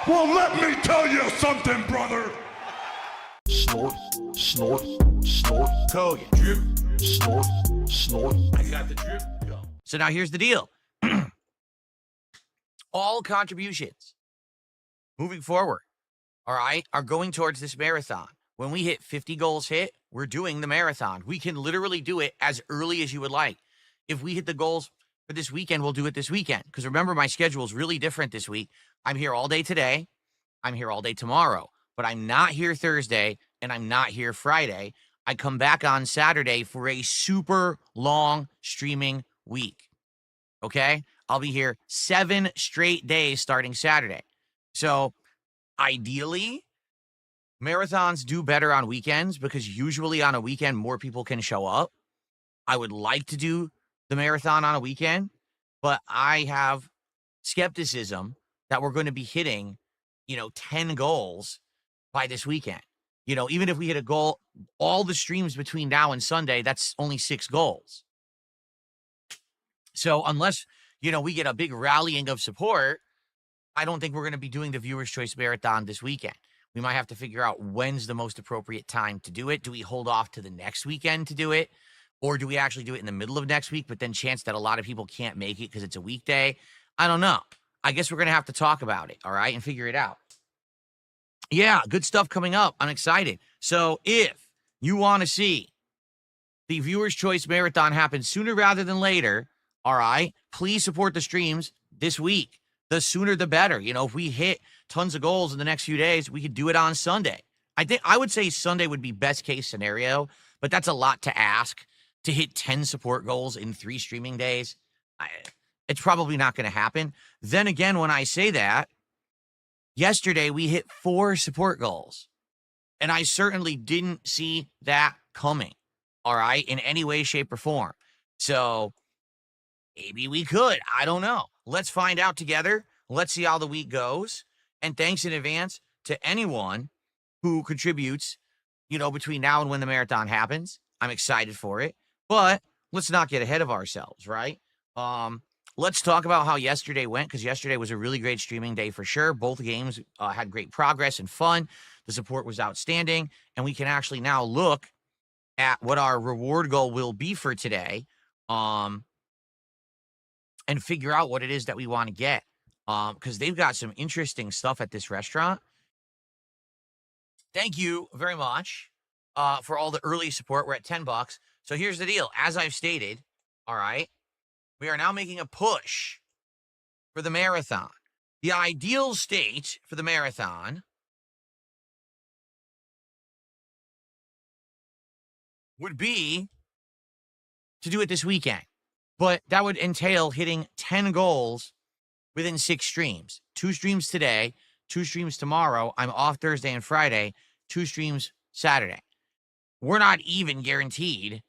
Well, let me tell you something, brother. Snort, snort, snort. Kogan. Drip. Snort, snort. I got the drip. Go. So now here's the deal. All contributions moving forward, all right, are going towards this marathon. When we hit 50 goals hit, we're doing the marathon. We can literally do it as early as you would like. If we hit the goals for this weekend, we'll do it this weekend. Because remember, my schedule is really different this week. I'm here all day today. I'm here all day tomorrow. But I'm not here Thursday, and I'm not here Friday. I come back on Saturday for a super long streaming week. Okay? I'll be here 7 straight days starting Saturday. So ideally, marathons do better on weekends because usually on a weekend, more people can show up. I would like to do the marathon on a weekend, but I have skepticism that we're going to be hitting, 10 goals by this weekend. Even if we hit a goal, all the streams between now and Sunday, that's only 6 goals. So unless, we get a big rallying of support, I don't think we're going to be doing the Viewer's Choice Marathon this weekend. We might have to figure out when's the most appropriate time to do it. Do we hold off to the next weekend to do it? Or do we actually do it in the middle of next week, but then chance that a lot of people can't make it because it's a weekday? I don't know. I guess we're going to have to talk about it, all right, and figure it out. Yeah, good stuff coming up. I'm excited. So if you want to see the Viewer's Choice Marathon happen sooner rather than later, all right, please support the streams this week. The sooner the better. If we hit tons of goals in the next few days, we could do it on Sunday. I would say Sunday would be best case scenario, but that's a lot to ask to hit 10 support goals in 3 streaming days. It's probably not going to happen. Then again, when I say that, yesterday we hit 4 support goals, and I certainly didn't see that coming, all right, in any way, shape, or form. So maybe we could. I don't know. Let's find out together. Let's see how the week goes. And thanks in advance to anyone who contributes, between now and when the marathon happens. I'm excited for it. But let's not get ahead of ourselves, right? Let's talk about how yesterday went, because yesterday was a really great streaming day for sure. Both games had great progress and fun. The support was outstanding. And we can actually now look at what our reward goal will be for today. And figure out what it is that we want to get. Because they've got some interesting stuff at this restaurant. Thank you very much for all the early support. We're at $10. So here's the deal. As I've stated, all right, we are now making a push for the marathon. The ideal state for the marathon would be to do it this weekend. But that would entail hitting 10 goals within 6 streams. 2 streams today, 2 streams tomorrow. I'm off Thursday and Friday, 2 streams Saturday. We're not even guaranteed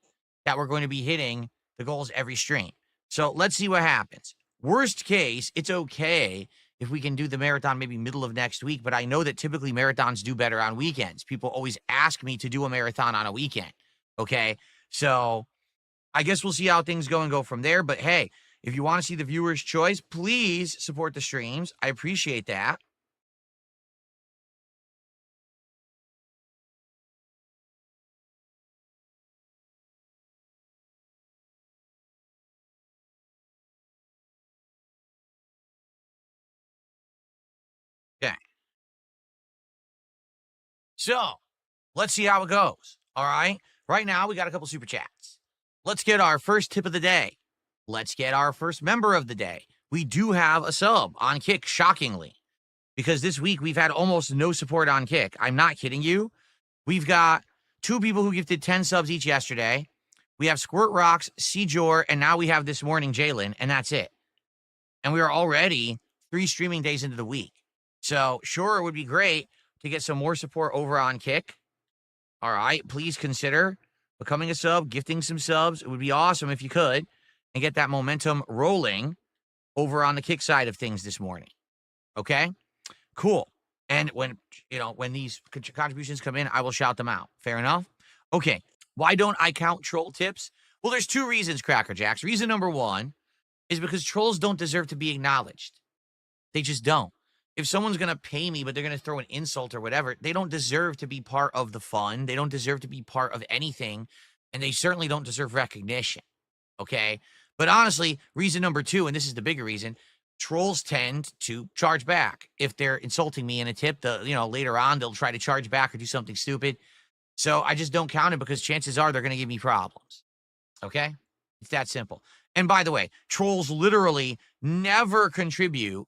that we're going to be hitting the goals every stream. So let's see what happens. Worst case, it's okay if we can do the marathon maybe middle of next week, but I know that typically marathons do better on weekends. People always ask me to do a marathon on a weekend, okay? So I guess we'll see how things go and go from there. But hey, if you want to see the Viewer's Choice, please support the streams. I appreciate that. Okay. So let's see how it goes. All right. Right now, we got a couple super chats. Let's get our first tip of the day. Let's get our first member of the day. We do have a sub on Kick, shockingly, because this week we've had almost no support on Kick. I'm not kidding you. We've got 2 people who gifted 10 subs each yesterday. We have Squirt Rocks, Cjor, and now we have this morning Jalen, and that's it. And we are already 3 streaming days into the week. So sure, it would be great to get some more support over on Kick. All right, please consider becoming a sub, gifting some subs. It would be awesome if you could, and get that momentum rolling over on the Kick side of things this morning. Okay? Cool. And when these contributions come in, I will shout them out. Fair enough? Okay. Why don't I count troll tips? Well, there's 2 reasons, Cracker Jacks. Reason number 1 is because trolls don't deserve to be acknowledged. They just don't. if someone's going to pay me, but they're going to throw an insult or whatever, they don't deserve to be part of the fun. They don't deserve to be part of anything. And they certainly don't deserve recognition. Okay. But honestly, reason number 2, and this is the bigger reason, trolls tend to charge back. If they're insulting me in a tip, later on, they'll try to charge back or do something stupid. So I just don't count it because chances are they're going to give me problems. Okay. It's that simple. And by the way, trolls literally never contribute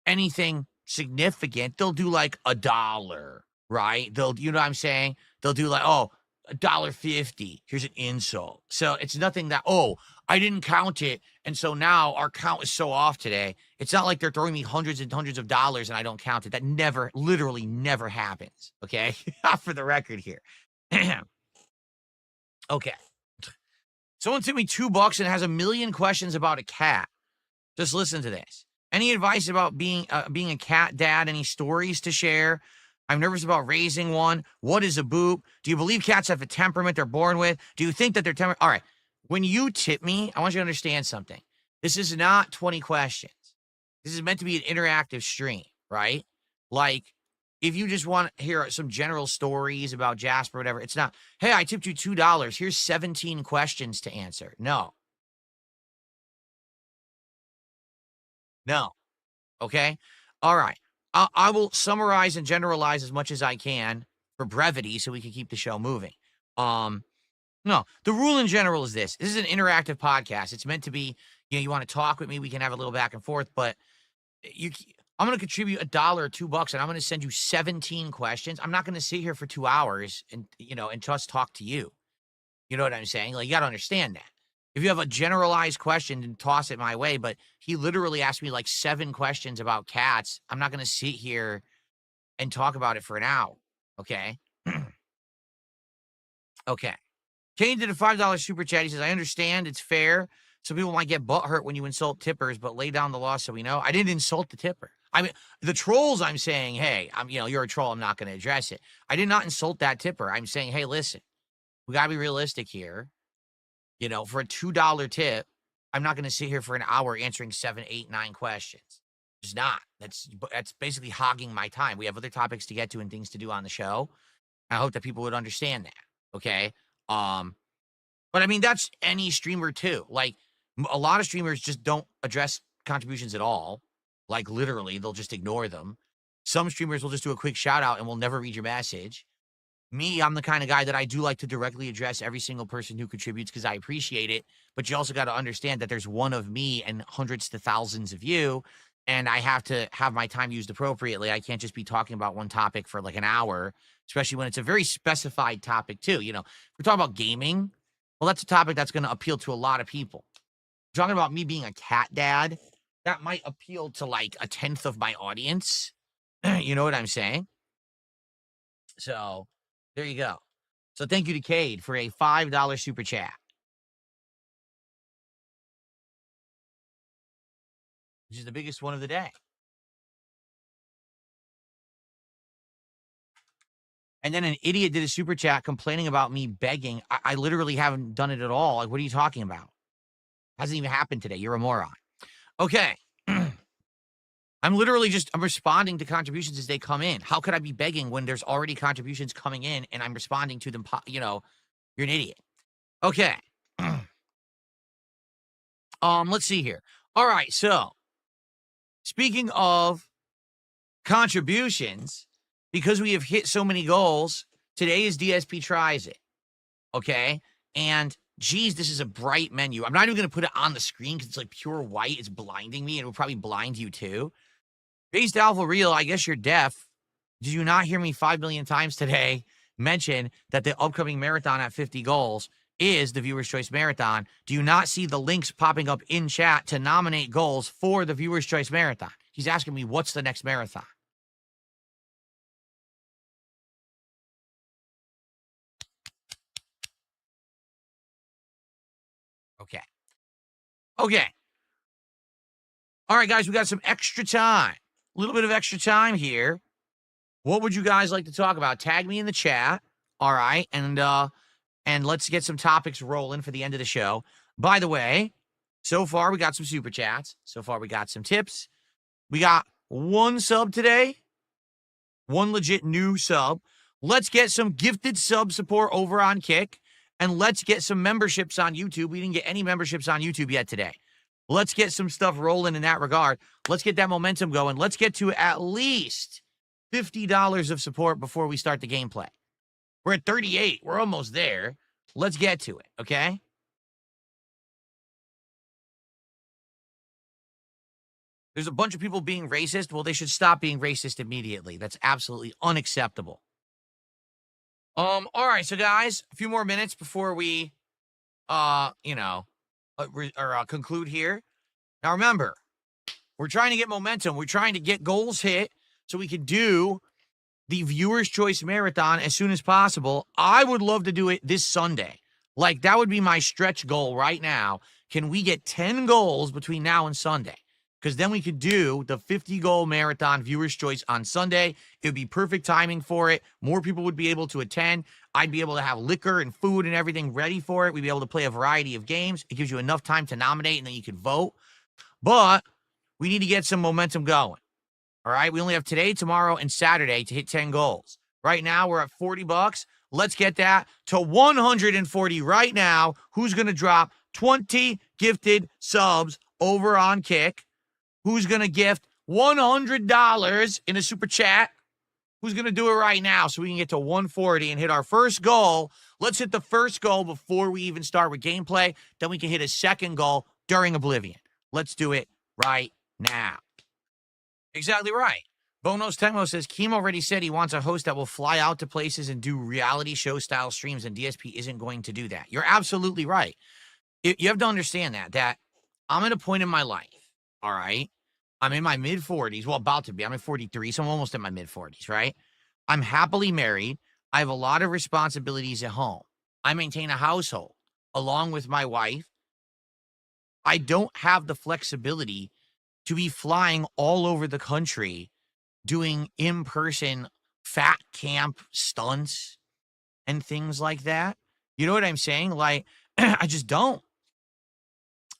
anything significant. They'll do like $1, right? You know what I'm saying? They'll do like, oh, $1.50. Here's an insult. So it's nothing that, oh, I didn't count it. And so now our count is so off today. It's not like they're throwing me hundreds and hundreds of dollars and I don't count it. That literally never happens. Okay. For the record here. Okay. Someone sent me $2 and has 1 million questions about a cat. Just listen to this. Any advice about being a cat dad? Any stories to share? I'm nervous about raising one. What is a boop? Do you believe cats have a temperament they're born with? Do you think that they're all right. When you tip me, I want you to understand something. This is not 20 questions. This is meant to be an interactive stream, right? Like, if you just want to hear some general stories about Jasper, whatever, it's not, hey, I tipped you $2. Here's 17 questions to answer. No. Okay? All right. I will summarize and generalize as much as I can for brevity so we can keep the show moving. No, the rule in general is this. This is an interactive podcast. It's meant to be, you want to talk with me, we can have a little back and forth, but I'm going to contribute $1 or $2 and I'm going to send you 17 questions. I'm not going to sit here for 2 hours and just talk to you. You know what I'm saying? Like, you got to understand that. If you have a generalized question, then toss it my way. But he literally asked me like 7 questions about cats. I'm not going to sit here and talk about it for an hour. Okay. Okay. Kane did a $5 super chat. He says, I understand it's fair. Some people might get butthurt when you insult tippers, but lay down the law so we know. I didn't insult the tipper. I mean, the trolls, I'm saying, hey, you're a troll. I'm not going to address it. I did not insult that tipper. I'm saying, hey, listen, we got to be realistic here. For a $2 tip, I'm not going to sit here for an hour answering 7, 8, 9 questions. It's not. That's basically hogging my time. We have other topics to get to and things to do on the show. I hope that people would understand that. Okay. But I mean, that's any streamer too. Like, a lot of streamers just don't address contributions at all. Like, literally, they'll just ignore them. Some streamers will just do a quick shout out and will never read your message. Me, I'm the kind of guy that I do like to directly address every single person who contributes because I appreciate it. But you also got to understand that there's one of me and hundreds to thousands of you. And I have to have my time used appropriately. I can't just be talking about one topic for like an hour, especially when it's a very specified topic too. We're talking about gaming. Well, that's a topic that's going to appeal to a lot of people. We're talking about me being a cat dad. That might appeal to like 1/10 of my audience. You know what I'm saying? So there you go. So thank you to Cade for a $5 super chat. Which is the biggest one of the day. And then an idiot did a super chat complaining about me begging. I literally haven't done it at all. Like, what are you talking about? Hasn't even happened today. You're a moron. Okay. I'm responding to contributions as they come in. How could I be begging when there's already contributions coming in and I'm responding to them? You're an idiot. Okay. Let's see here. All right. So speaking of contributions, because we have hit so many goals, today is DSP Tries It. Okay. And geez, this is a bright menu. I'm not even going to put it on the screen because it's like pure white. It's blinding me and it will probably blind you too. Based Alpha Real, I guess you're deaf. Did you not hear me 5 million times today mention that the upcoming marathon at 50 goals is the Viewer's Choice Marathon? Do you not see the links popping up in chat to nominate goals for the Viewer's Choice Marathon? He's asking me, what's the next marathon? Okay. All right, guys, we got some extra time. A little bit of extra time here. What would you guys like to talk about? Tag me in the chat. All right. And let's get some topics rolling for the end of the show. By the way, so far we got some super chats. So far we got some tips. We got one sub today. One legit new sub. Let's get some gifted sub support over on Kick. And let's get some memberships on YouTube. We didn't get any memberships on YouTube yet today. Let's get some stuff rolling in that regard. Let's get that momentum going. Let's get to at least $50 of support before we start the gameplay. We're at 38. We're almost there. Let's get to it, okay? There's a bunch of people being racist. Well, they should stop being racist immediately. That's absolutely unacceptable. All right, so guys, a few more minutes before we, conclude here. Now, remember, we're trying to get momentum. We're trying to get goals hit so we can do the Viewer's Choice Marathon as soon as possible. I would love to do it this Sunday. Like, that would be my stretch goal right now. Can we get 10 goals between now and Sunday? Because then we could do the 50-goal marathon Viewer's Choice on Sunday. It would be perfect timing for it. More people would be able to attend. I'd be able to have liquor and food and everything ready for it. We'd be able to play a variety of games. It gives you enough time to nominate, and then you can vote. But we need to get some momentum going. All right? We only have today, tomorrow, and Saturday to hit 10 goals. Right now, we're at $40. Let's get that to 140 right now. Who's going to drop 20 gifted subs over on Kick? Who's going to gift $100 in a super chat? Who's going to do it right now so we can get to 140 and hit our first goal? Let's hit the first goal before we even start with gameplay. Then we can hit a second goal during Oblivion. Let's do it right now. Exactly right. Bonos Tecmo says, Keem already said he wants a host that will fly out to places and do reality show style streams, and DSP isn't going to do that. You're absolutely right. You have to understand that I'm at a point in my life. All right. I'm in my mid-40s. Well, about to be. I'm at 43, so I'm almost in my mid-40s, right? I'm happily married. I have a lot of responsibilities at home. I maintain a household along with my wife. I don't have the flexibility to be flying all over the country doing in-person fat camp stunts and things like that. You know what I'm saying? Like, I just don't.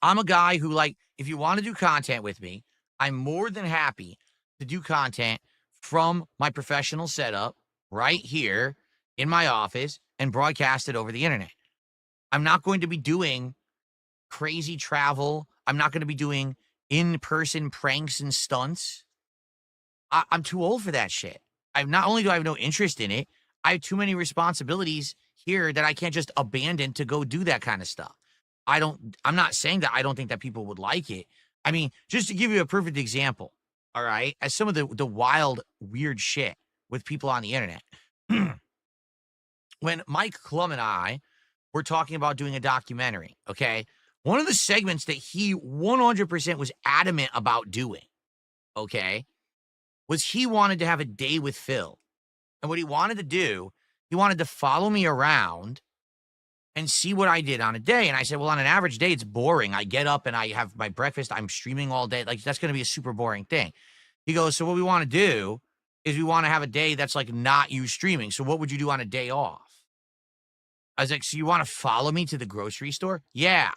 I'm a guy who, like, if you want to do content with me, I'm more than happy to do content from my professional setup right here in my office and broadcast it over the internet. I'm not going to be doing crazy travel. I'm not going to be doing in-person pranks and stunts. I'm too old for that shit. Not only do I have no interest in it, I have too many responsibilities here that I can't just abandon to go do that kind of stuff. I'm not saying that I don't think that people would like it. I mean, just to give you a perfect example, all right, as some of the wild, weird shit with people on the internet. When Mike Klum and I were talking about doing a documentary, okay, one of the segments that he 100% was adamant about doing, okay, was he wanted to have a day with Phil. And what he wanted to do, he wanted to follow me around and see what I did on a day. And I said, well, on an average day, it's boring. I get up and I have my breakfast. I'm streaming all day. Like, that's going to be a super boring thing. He goes, so what we want to do is we want to have a day that's like not you streaming. So what would you do on a day off? I was like, so you want to follow me to the grocery store? Yeah.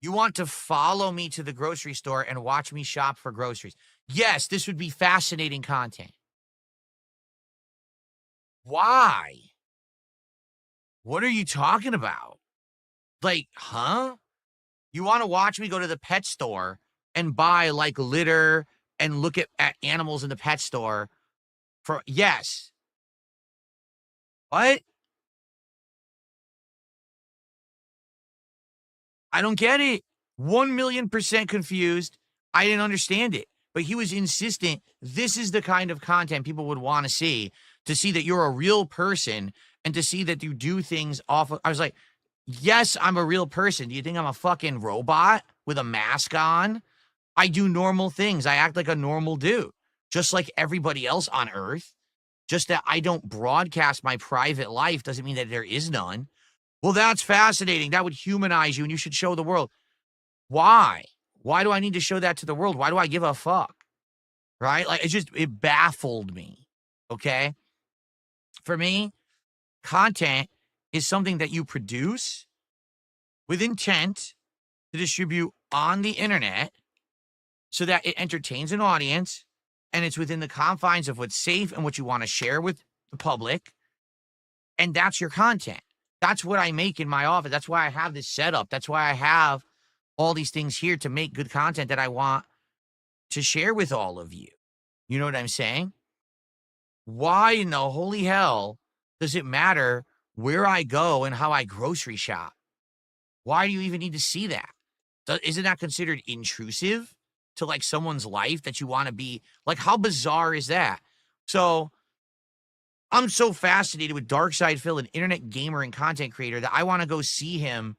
You want to follow me to the grocery store and watch me shop for groceries? Yes, this would be fascinating content. Why? What are you talking about? Like, huh? You want to watch me go to the pet store and buy like litter and look at animals in the pet store for, yes. What? I don't get it. 1,000,000% confused. I didn't understand it. But he was insistent. This is the kind of content people would want to see that you're a real person and to see that you do things off of. I was like, yes, I'm a real person. Do you think I'm a fucking robot with a mask on? I do normal things. I act like a normal dude, just like everybody else on Earth. Just that I don't broadcast my private life doesn't mean that there is none. Well, that's fascinating. That would humanize you and you should show the world. Why? Why do I need to show that to the world? Why do I give a fuck? Right? Like, it baffled me. Okay? For me, content is something that you produce with intent to distribute on the internet so that it entertains an audience and it's within the confines of what's safe and what you want to share with the public. And that's your content. That's what I make in my office. That's why I have this setup. That's why I have all these things here to make good content that I want to share with all of you. You know what I'm saying? Why in the holy hell does it matter where I go and how I grocery shop? Why do you even need to see that? Isn't that considered intrusive to like someone's life that you want to be like? How bizarre is that? So I'm so fascinated with Darksydephil, an internet gamer and content creator, that I want to go see him,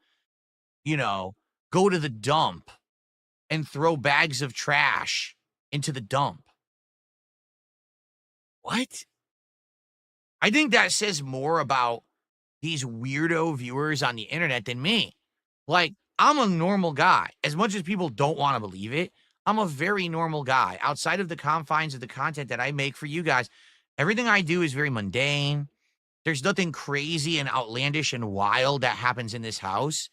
go to the dump and throw bags of trash into the dump. What? I think that says more about these weirdo viewers on the internet than me. Like, I'm a normal guy. As much as people don't want to believe it, I'm a very normal guy. Outside of the confines of the content that I make for you guys, everything I do is very mundane. There's nothing crazy and outlandish and wild that happens in this house.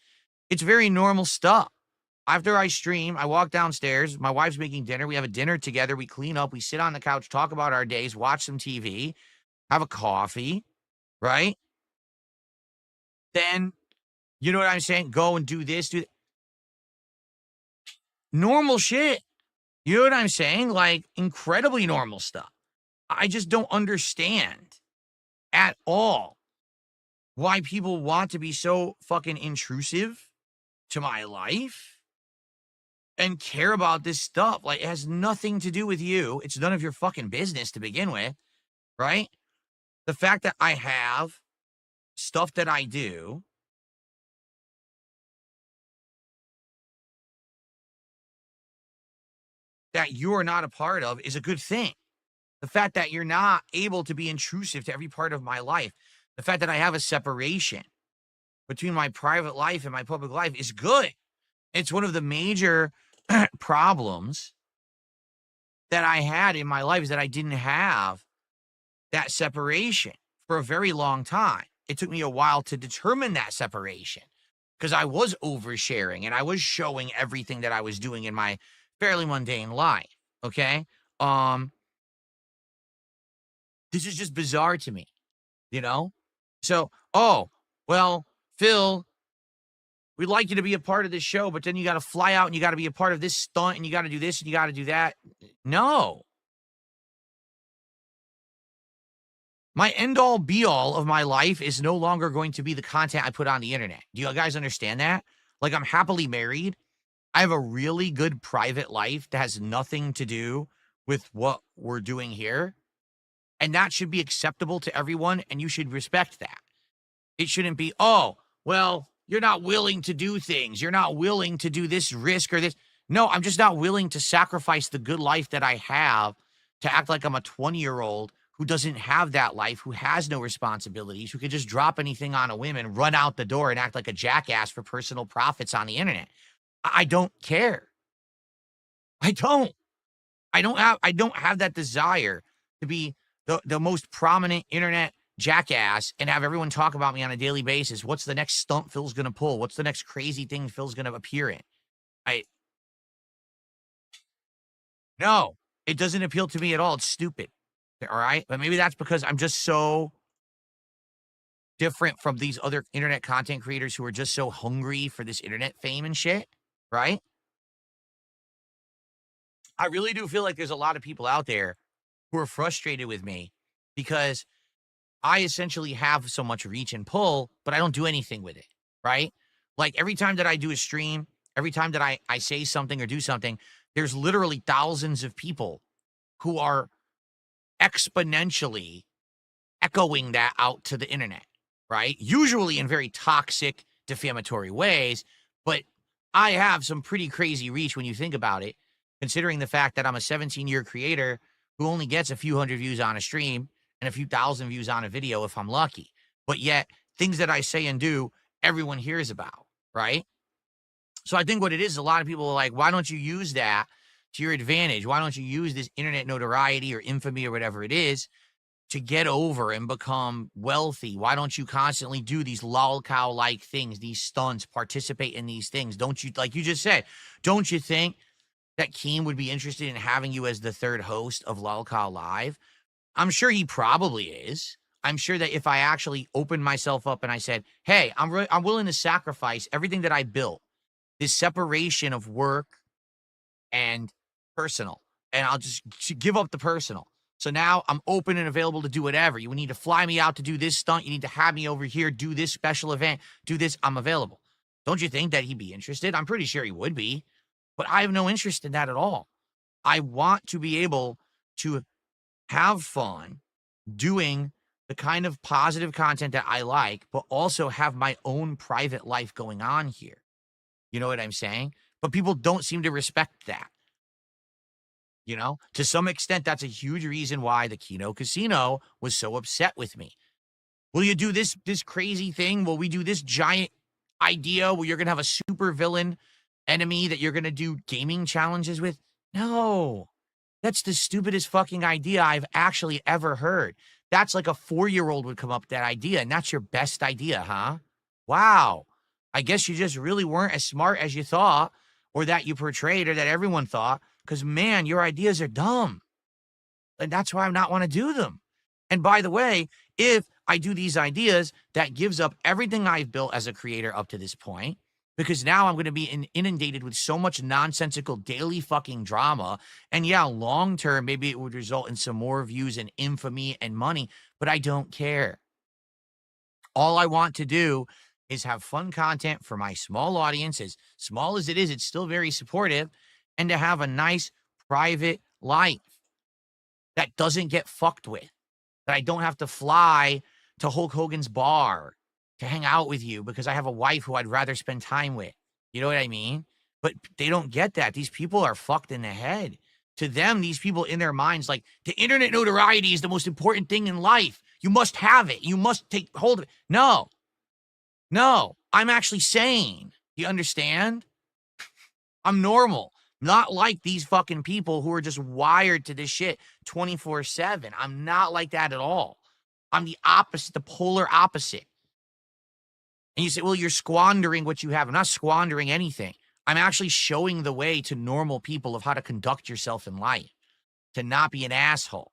It's very normal stuff. After I stream, I walk downstairs. My wife's making dinner. We have a dinner together. We clean up. We sit on the couch, talk about our days, watch some TV, have a coffee, right? Then, you know what I'm saying? Go and do this, do that. Normal shit. You know what I'm saying? Like, incredibly normal stuff. I just don't understand at all why people want to be so fucking intrusive to my life and care about this stuff. Like, it has nothing to do with you. It's none of your fucking business to begin with, right? The fact that I have stuff that I do that you're not a part of is a good thing. The fact that you're not able to be intrusive to every part of my life, the fact that I have a separation between my private life and my public life is good. It's one of the major problems that I had in my life is that I didn't have that separation for a very long time. It took me a while to determine that separation because I was oversharing and I was showing everything that I was doing in my fairly mundane life. Okay. This is just bizarre to me, So, well, Phil, we'd like you to be a part of this show, but then you got to fly out and you got to be a part of this stunt and you got to do this and you got to do that. No. My end all be all of my life is no longer going to be the content I put on the internet. Do you guys understand that? Like, I'm happily married. I have a really good private life that has nothing to do with what we're doing here. And that should be acceptable to everyone, and you should respect that. It shouldn't be, well, you're not willing to do things. You're not willing to do this risk or this. No, I'm just not willing to sacrifice the good life that I have to act like I'm a 20-year-old who doesn't have that life, who has no responsibilities, who could just drop anything on a whim and run out the door and act like a jackass for personal profits on the internet. I don't care. I don't have that desire to be the most prominent internet jackass and have everyone talk about me on a daily basis. What's the next stunt Phil's going to pull? What's the next crazy thing Phil's going to appear in? No, it doesn't appeal to me at all. It's stupid. All right. But maybe that's because I'm just so different from these other internet content creators who are just so hungry for this internet fame and shit. Right. I really do feel like there's a lot of people out there who are frustrated with me because I essentially have so much reach and pull, but I don't do anything with it, right? Like every time that I do a stream, every time that I say something or do something, there's literally thousands of people who are exponentially echoing that out to the internet, right? Usually in very toxic, defamatory ways, but I have some pretty crazy reach when you think about it, considering the fact that I'm a 17-year creator who only gets a few hundred views on a stream and a few thousand views on a video if I'm lucky. But yet, things that I say and do, everyone hears about, right? So I think what it is, a lot of people are like, why don't you use that to your advantage? Why don't you use this internet notoriety or infamy or whatever it is to get over and become wealthy? Why don't you constantly do these lolcow-like things, these stunts, participate in these things? Don't you, like you just said, don't you think that Keem would be interested in having you as the third host of Lolcow Live. I'm sure he probably is. I'm sure that if I actually opened myself up and I said, hey, I'm willing to sacrifice everything that I built, this separation of work and personal, and I'll just give up the personal. So now I'm open and available to do whatever. You need to fly me out to do this stunt. You need to have me over here, do this special event, do this. I'm available. Don't you think that he'd be interested? I'm pretty sure he would be, but I have no interest in that at all. I want to be able to have fun doing the kind of positive content that I like, but also have my own private life going on here. You know what I'm saying? But people don't seem to respect that. You know, to some extent, that's a huge reason why the Kino Casino was so upset with me. Will you do this crazy thing? Will we do this giant idea where you're going to have a super villain enemy that you're going to do gaming challenges with? No, that's the stupidest fucking idea I've actually ever heard. That's like a 4-year-old would come up with that idea, and that's your best idea, huh? Wow. I guess you just really weren't as smart as you thought, or that you portrayed, or that everyone thought, because, man, your ideas are dumb. And that's why I not want to do them. And by the way, if I do these ideas, that gives up everything I've built as a creator up to this point, because now I'm going to be inundated with so much nonsensical daily fucking drama. And yeah, long term, maybe it would result in some more views and infamy and money, but I don't care. All I want to do is have fun content for my small audience. As small as it is, it's still very supportive, and to have a nice private life that doesn't get fucked with, that I don't have to fly to Hulk Hogan's bar to hang out with you because I have a wife who I'd rather spend time with. You know what I mean? But they don't get that. These people are fucked in the head. To them, these people in their minds, like, the internet notoriety is the most important thing in life. You must have it. You must take hold of it. No, I'm actually sane. You understand? I'm normal. Not like these fucking people who are just wired to this shit 24/7. I'm not like that at all. I'm the opposite, the polar opposite. And you say, well, you're squandering what you have. I'm not squandering anything. I'm actually showing the way to normal people of how to conduct yourself in life, to not be an asshole,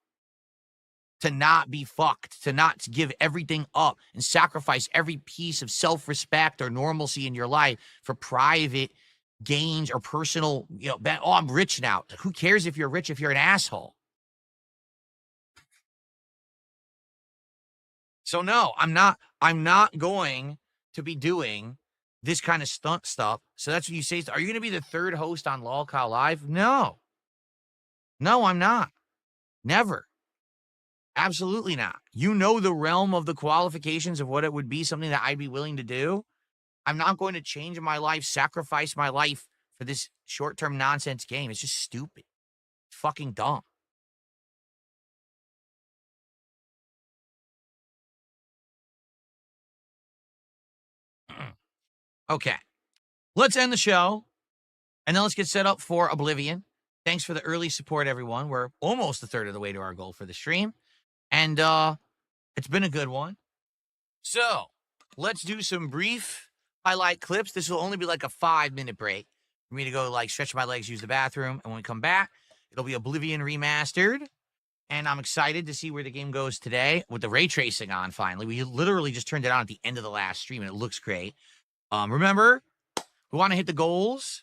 to not be fucked, to not give everything up and sacrifice every piece of self-respect or normalcy in your life for private gains or personal, oh, I'm rich now. Who cares if you're rich if you're an asshole? So no, I'm not going to be doing this kind of stunt stuff. So that's what you say. Are you going to be the third host on Lolcow Live? No, I'm not. Never. Absolutely not. You know the realm of the qualifications of what it would be, something that I'd be willing to do. I'm not going to change my life, sacrifice my life for this short-term nonsense game. It's just stupid. It's fucking dumb. Okay. Let's end the show, and then let's get set up for Oblivion. Thanks for the early support, everyone. We're almost a third of the way to our goal for the stream, and it's been a good one. So let's do some brief highlight clips. This will only be like a 5-minute break for me to go stretch my legs, use the bathroom. And when we come back, it'll be Oblivion Remastered. And I'm excited to see where the game goes today with the ray tracing on finally. We literally just turned it on at the end of the last stream and it looks great. Remember, we want to hit the goals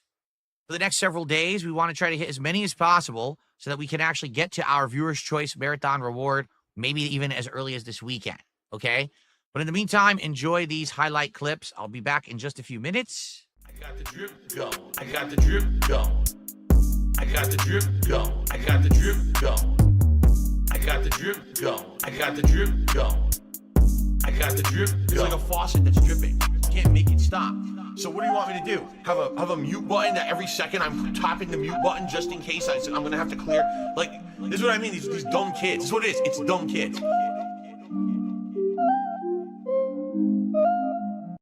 for the next several days. We want to try to hit as many as possible so that we can actually get to our Viewer's Choice Marathon reward, maybe even as early as this weekend. Okay? But in the meantime, enjoy these highlight clips. I'll be back in just a few minutes. I got the drip going. I got the drip going. I got the drip going. I got the drip going. I got the drip going. I got the drip going. I got the drip going. It's like a faucet that's dripping. You can't make it stop. So what do you want me to do? Have a mute button that every second I'm tapping the mute button just in case I'm gonna have to clear? Like, this is what I mean. These dumb kids. This is what it is. It's dumb kids.